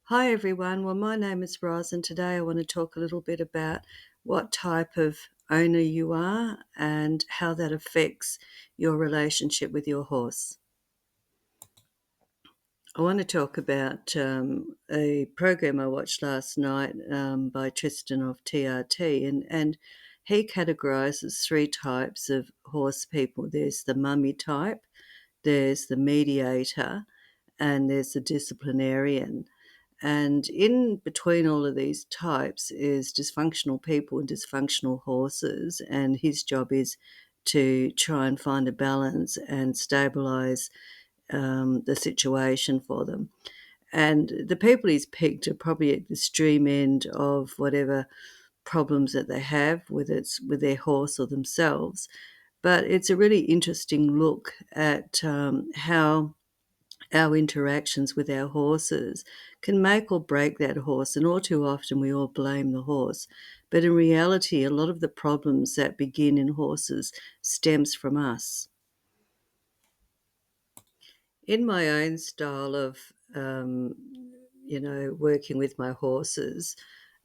Hi everyone. Well, my name is Roz, and today I want to talk a little bit about what type of owner you are and how that affects your relationship with your horse. I want to talk about a program I watched last night by Tristan of TRT, and he categorizes three types of horse people. There's the mummy type, there's the mediator, and there's the disciplinarian. And in between all of these types is dysfunctional people and dysfunctional horses. And his job is to try and find a balance and stabilize the situation for them. And the people he's picked are probably at the extreme end of whatever problems that they have, whether it's with their horse or themselves. But it's a really interesting look at how our interactions with our horses can make or break that horse, and all too often we all blame the horse. But in reality, a lot of the problems that begin in horses stems from us. In my own style of, working with my horses,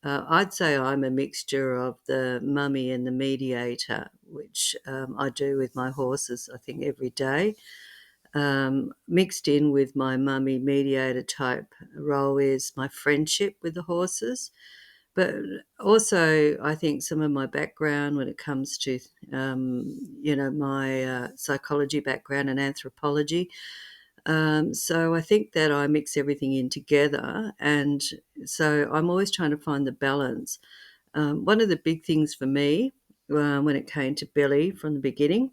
I'd say I'm a mixture of the mummy and the mediator, which I do with my horses, I think, every day. Mixed in with my mummy mediator type role is my friendship with the horses. But also, I think some of my background when it comes to, my psychology background and anthropology. So I think that I mix everything in together. And so I'm always trying to find the balance. One of the big things for me when it came to Billy from the beginning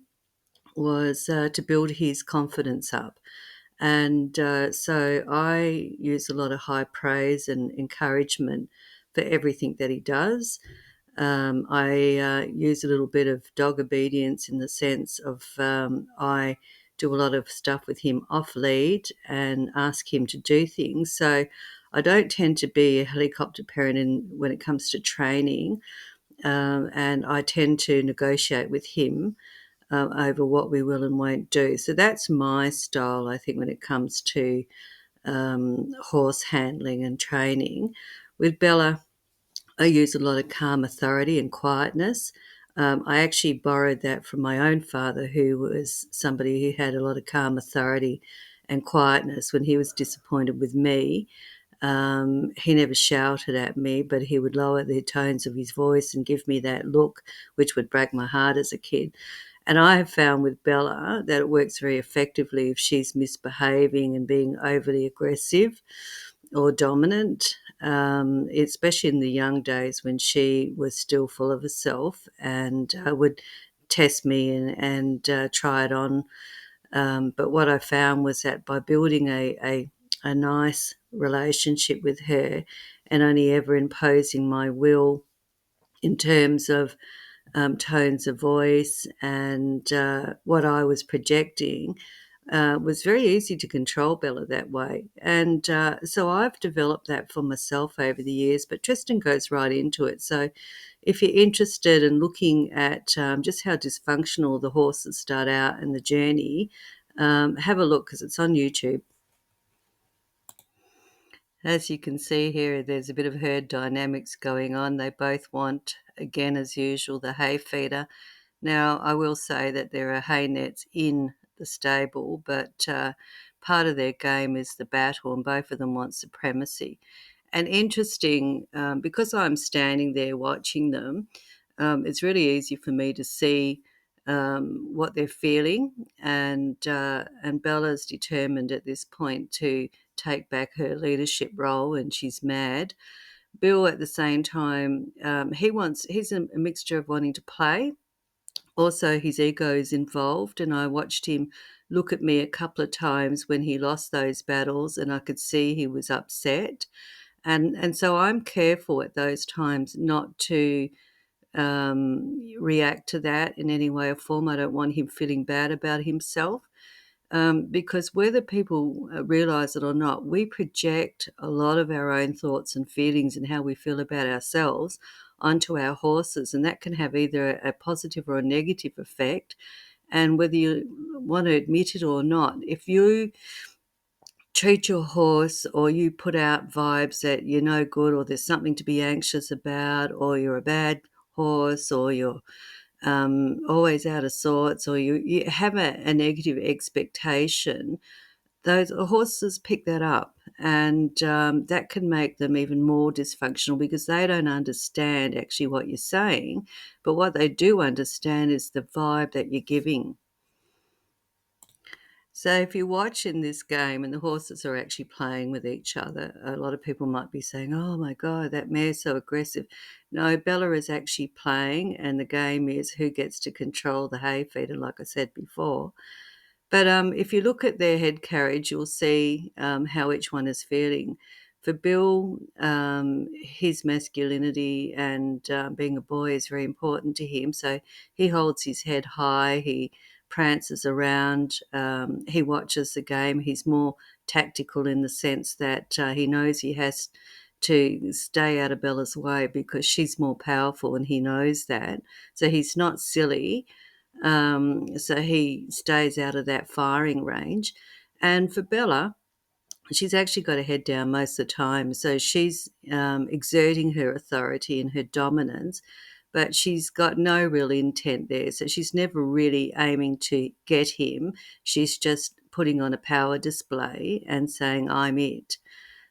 was to build his confidence up. And so I use a lot of high praise and encouragement for everything that he does. I use a little bit of dog obedience in the sense of I do a lot of stuff with him off lead and ask him to do things. So I don't tend to be a helicopter parent when it comes to training, and I tend to negotiate with him over what we will and won't do. So that's my style, I think, when it comes to horse handling and training. With Bella, I use a lot of calm authority and quietness. I actually borrowed that from my own father, who was somebody who had a lot of calm authority and quietness. When he was disappointed with me, he never shouted at me, but he would lower the tones of his voice and give me that look, which would break my heart as a kid. And I have found with Bella that it works very effectively if she's misbehaving and being overly aggressive or dominant, especially in the young days when she was still full of herself and would test me and try it on. But what I found was that by building a nice relationship with her and only ever imposing my will in terms of tones of voice and what I was projecting, was very easy to control Bella that way. And so I've developed that for myself over the years, but Tristan goes right into it. So if you're interested in looking at just how dysfunctional the horses start out and the journey, have a look because it's on YouTube. As you can see here, there's a bit of herd dynamics going on. They both want, again, as usual, the hay feeder. Now, I will say that there are hay nets in the stable, but part of their game is the battle, and both of them want supremacy. And interesting, because I'm standing there watching them, it's really easy for me to see what they're feeling, and Bella's determined at this point to take back her leadership role, and she's mad. Bill, at the same time, he's a mixture of wanting to play. Also, his ego is involved, and I watched him look at me a couple of times when he lost those battles, and I could see he was upset. And so I'm careful at those times not to react to that in any way or form. I don't want him feeling bad about himself, because whether people realize it or not, we project a lot of our own thoughts and feelings and how we feel about ourselves onto our horses, and that can have either a positive or a negative effect. And whether you want to admit it or not, if you treat your horse, or you put out vibes that you're no good, or there's something to be anxious about, or you're a bad horse, or you're always out of sorts, or you have a negative expectation, those horses pick that up, and that can make them even more dysfunctional because they don't understand actually what you're saying, but what they do understand is the vibe that you're giving. So if you watch in this game and the horses are actually playing with each other, a lot of people might be saying, "Oh my God, that mare's so aggressive." No, Bella is actually playing, and the game is who gets to control the hay feeder, like I said before. But if you look at their head carriage, you'll see how each one is feeling. For Bill, his masculinity and being a boy is very important to him. So he holds his head high, he prances around, he watches the game. He's more tactical in the sense that he knows he has to stay out of Bella's way because she's more powerful and he knows that. So he's not silly, so he stays out of that firing range. And for Bella, she's actually got her head down most of the time. So she's exerting her authority and her dominance, but she's got no real intent there. So she's never really aiming to get him. She's just putting on a power display and saying, I'm it.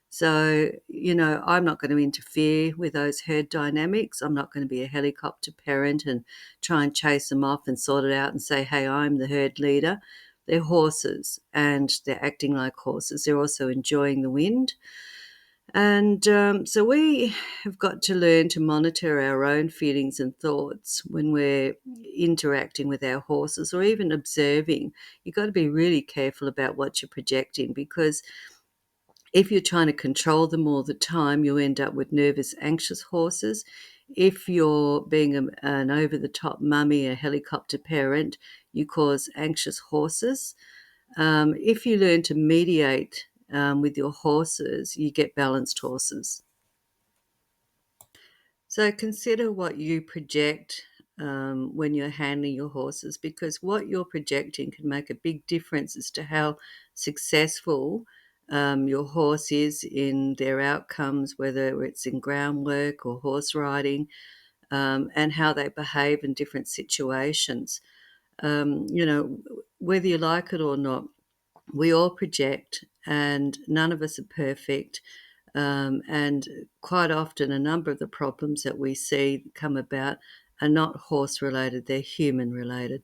So, I'm not going to interfere with those herd dynamics. I'm not going to be a helicopter parent and try and chase them off and sort it out and say, hey, I'm the herd leader. They're horses and they're acting like horses. They're also enjoying the wind. And so we have got to learn to monitor our own feelings and thoughts when we're interacting with our horses or even observing. You've got to be really careful about what you're projecting because if you're trying to control them all the time, you end up with nervous, anxious horses. If you're being an over the top mummy, a helicopter parent, you cause anxious horses. If you learn to mediate with your horses, you get balanced horses. So consider what you project when you're handling your horses, because what you're projecting can make a big difference as to how successful your horse is in their outcomes, whether it's in groundwork or horse riding, and how they behave in different situations. Whether you like it or not, we all project, and none of us are perfect. And quite often, a number of the problems that we see come about are not horse related, they're human related.